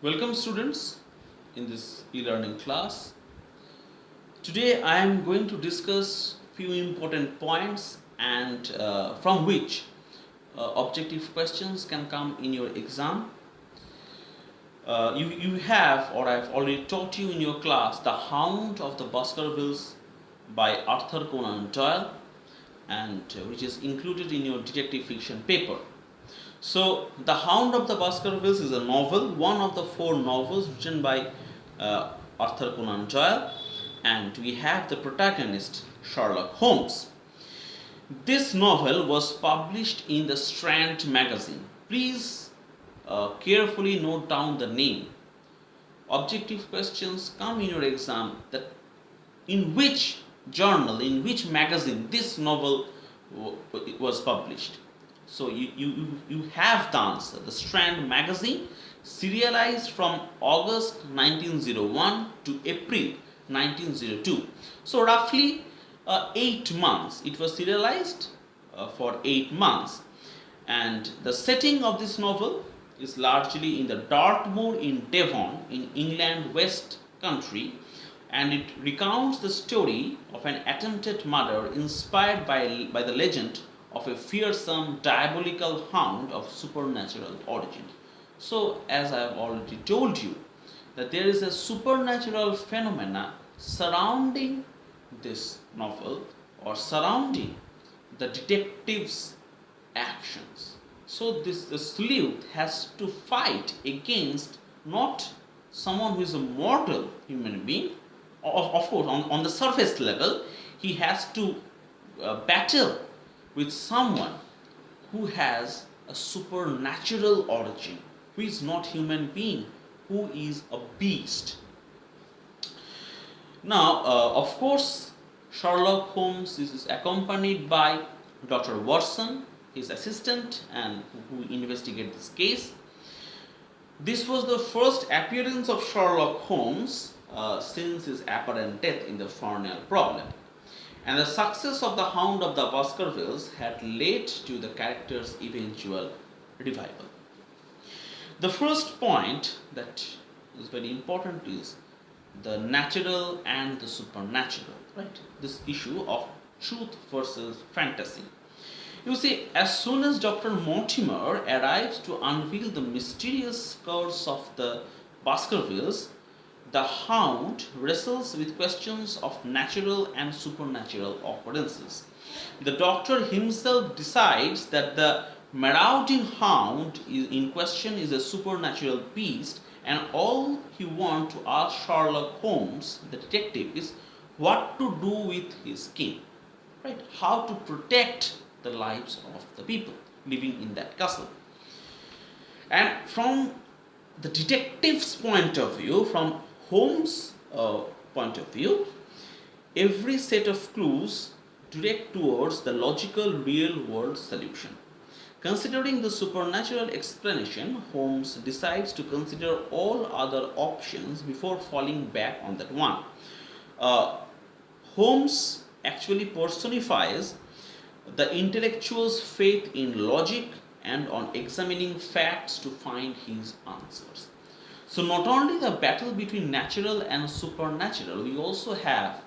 Welcome students in this e-learning class. Today I am going to discuss few important points and from which objective questions can come in your exam. You have, or I have already taught you in your class, The Hound of the Baskervilles by Arthur Conan Doyle, and which is included in your detective fiction paper. So, The Hound of the Baskervilles is a novel, one of the 4 novels written by Arthur Conan Doyle, and we have the protagonist Sherlock Holmes. This novel was published in the Strand magazine. Please carefully note down the name. Objective questions come in your exam that in which journal, in which magazine this novel was published. So you have the answer. The Strand magazine, serialized from August 1901 to April 1902. So roughly 8 months. It was serialized for 8 months. And the setting of this novel is largely in the Dartmoor in Devon in England West Country, and it recounts the story of an attempted murder inspired by the legend of a fearsome diabolical hound of supernatural origin. So, as I have already told you, that there is a supernatural phenomena surrounding this novel or surrounding the detective's actions. So, the sleuth has to fight against not someone who is a mortal human being. Of course, on the surface level, he has to battle with someone who has a supernatural origin, who is not human being, who is a beast. Now, of course, Sherlock Holmes is accompanied by Dr. Watson, his assistant, and who investigate this case. This was the first appearance of Sherlock Holmes since his apparent death in the Farnell problem. And the success of The Hound of the Baskervilles had led to the character's eventual revival. The first point that is very important is the natural and the supernatural, right? This issue of truth versus fantasy. You see, as soon as Dr. Mortimer arrives to unveil the mysterious curse of the Baskervilles, the Hound wrestles with questions of natural and supernatural occurrences. The Doctor himself decides that the marauding hound in question is a supernatural beast, and all he wants to ask Sherlock Holmes, the detective, is what to do with his kin, right? How to protect the lives of the people living in that castle. And from the detective's point of view, from Holmes' point of view, every set of clues direct towards the logical real-world solution. Considering the supernatural explanation, Holmes decides to consider all other options before falling back on that one. Holmes actually personifies the intellectual's faith in logic and on examining facts to find his answers. So not only the battle between natural and supernatural, we also have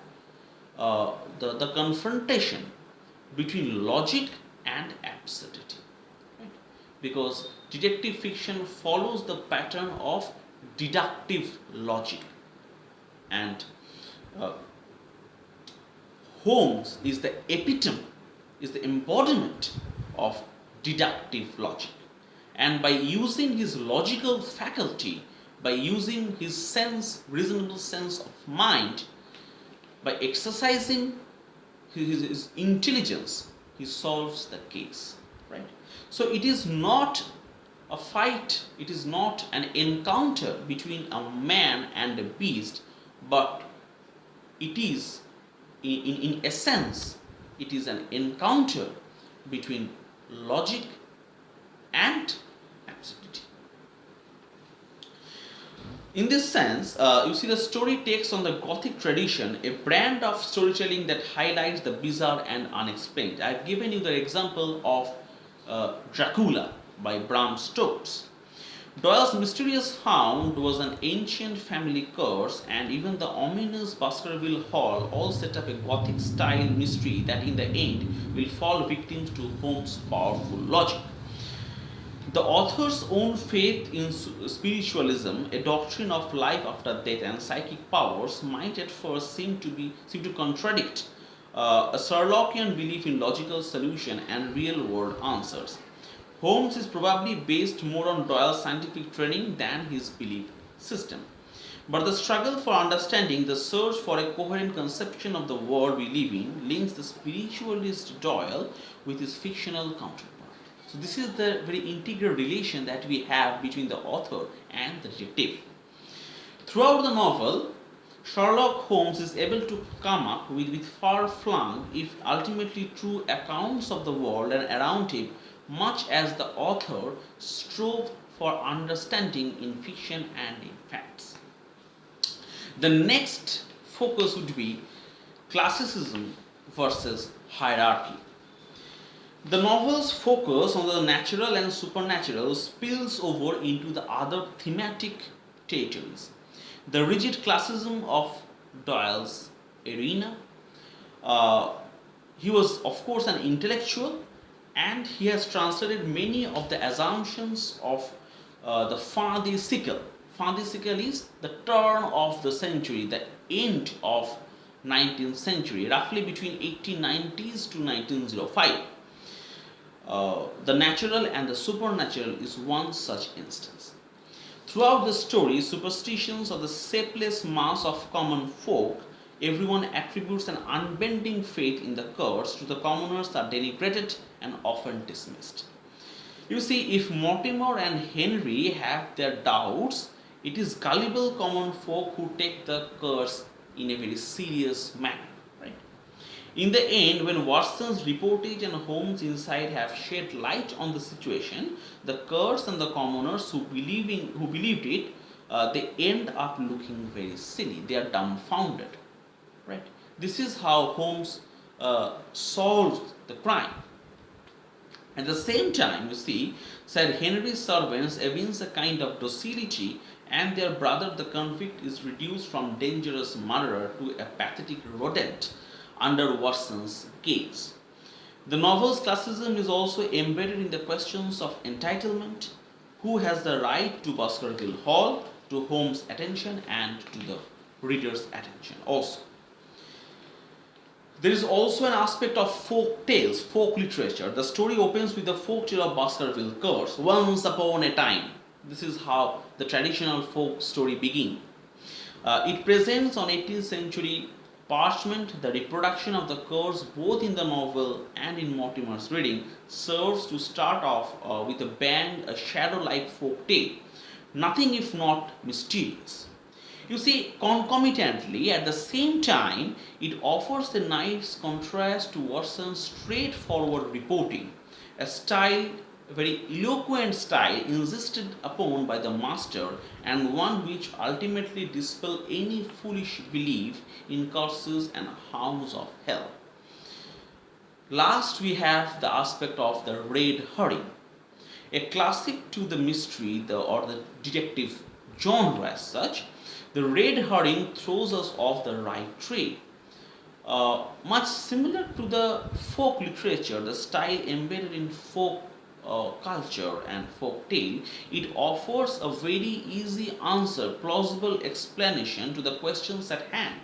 the confrontation between logic and absurdity. Right? Because detective fiction follows the pattern of deductive logic, and Holmes is the epitome, is the embodiment of deductive logic. And by using his logical faculty, by using his reasonable sense of mind, by exercising his intelligence, he solves the case, right? So it is not a fight, it is not an encounter between a man and a beast, but it is, in essence, it is an encounter between logic and absurdity. In this sense, you see, the story takes on the Gothic tradition, a brand of storytelling that highlights the bizarre and unexplained. I have given you the example of Dracula by Bram Stoker. Doyle's mysterious hound was an ancient family curse, and even the ominous Baskerville Hall all set up a Gothic style mystery that in the end will fall victim to Holmes' powerful logic. The author's own faith in spiritualism, a doctrine of life after death and psychic powers, might at first seem to contradict a Sherlockian belief in logical solution and real-world answers. Holmes is probably based more on Doyle's scientific training than his belief system. But the struggle for understanding, the search for a coherent conception of the world we live in, links the spiritualist Doyle with his fictional counterpart. So, this is the very integral relation that we have between the author and the detective. Throughout the novel, Sherlock Holmes is able to come up with far-flung, if ultimately true, accounts of the world and around him, much as the author strove for understanding in fiction and in facts. The next focus would be classicism versus hierarchy. The novel's focus on the natural and supernatural spills over into the other thematic territories. The rigid classism of Doyle's arena. He was, of course, an intellectual, and he has translated many of the assumptions of the fin de siècle. Fin de siècle is the turn of the century, the end of 19th century, roughly between 1890s to 1905. The natural and the supernatural is one such instance. Throughout the story, superstitions of the shapeless mass of common folk, everyone attributes an unbending faith in the curse. To the commoners are denigrated and often dismissed. You see, if Mortimer and Henry have their doubts, it is gullible common folk who take the curse in a very serious manner. In the end, when Watson's reportage and Holmes' insight have shed light on the situation, the curse and the commoners who believed it, they end up looking very silly. They are dumbfounded. Right? This is how Holmes solves the crime. At the same time, you see, Sir Henry's servants evince a kind of docility, and their brother, the convict, is reduced from dangerous murderer to a pathetic rodent under Watson's gaze. The novel's classism is also embedded in the questions of entitlement, who has the right to Baskerville Hall, to Holmes' attention, and to the reader's attention also. There is also an aspect of folk tales, folk literature. The story opens with the folk tale of Baskerville curse, once upon a time. This is how the traditional folk story begins. It presents on 18th century parchment. The reproduction of the curse both in the novel and in Mortimer's reading serves to start off with a bang, a shadow-like folk tale, nothing if not mysterious. You see, concomitantly, at the same time, it offers a nice contrast to Watson's straightforward reporting, a style, a very eloquent style insisted upon by the master, and one which ultimately dispels any foolish belief in curses and hounds of hell. Last, we have the aspect of the red herring, a classic to the mystery or the detective genre as such. The red herring throws us off the right trail. Much similar to the folk literature, the style embedded in folk culture and folk tale, it offers a very easy answer, plausible explanation to the questions at hand.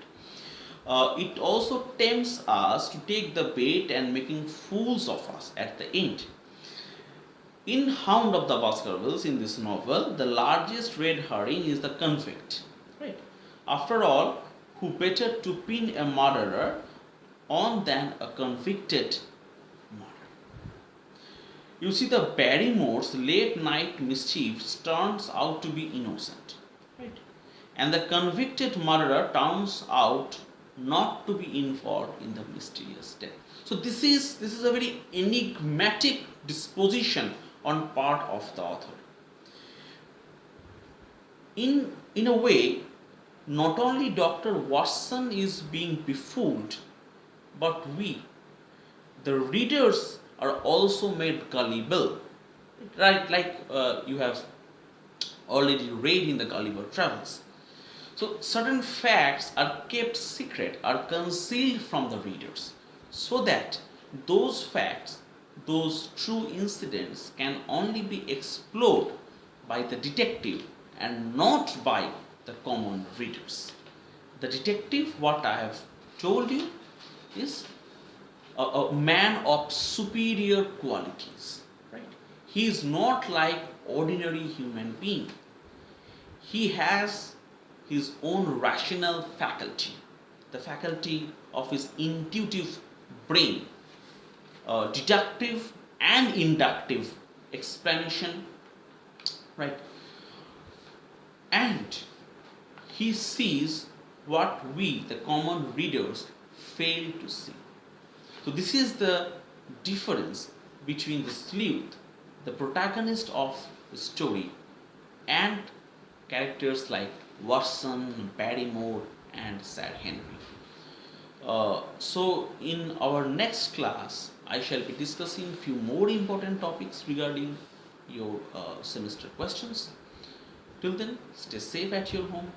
It also tempts us to take the bait and making fools of us at the end. In Hound of the Baskervilles, in this novel, the largest red herring is the convict. Right? After all, who better to pin a murderer on than a convicted murderer? You see, the Barrymore's late night mischief turns out to be innocent. Right? And the convicted murderer turns out not to be involved in the mysterious death. So this is a very enigmatic disposition on part of the author. In a way, not only Dr. Watson is being befooled, but we, the readers, are also made gullible. Right? Like you have already read in the Gulliver Travels. So certain facts are kept secret, are concealed from the readers, so that those facts, those true incidents can only be explored by the detective and not by the common readers. The detective, what I have told you, is a man of superior qualities, right? He is not like ordinary human being. He has his own rational faculty, the faculty of his intuitive brain, deductive and inductive explanation, right? And he sees what we, the common readers, fail to see. So, this is the difference between the sleuth, the protagonist of the story, and characters like Watson, Barrymore, and Sir Henry. So, in our next class, I shall be discussing few more important topics regarding your semester questions. Till then, stay safe at your home.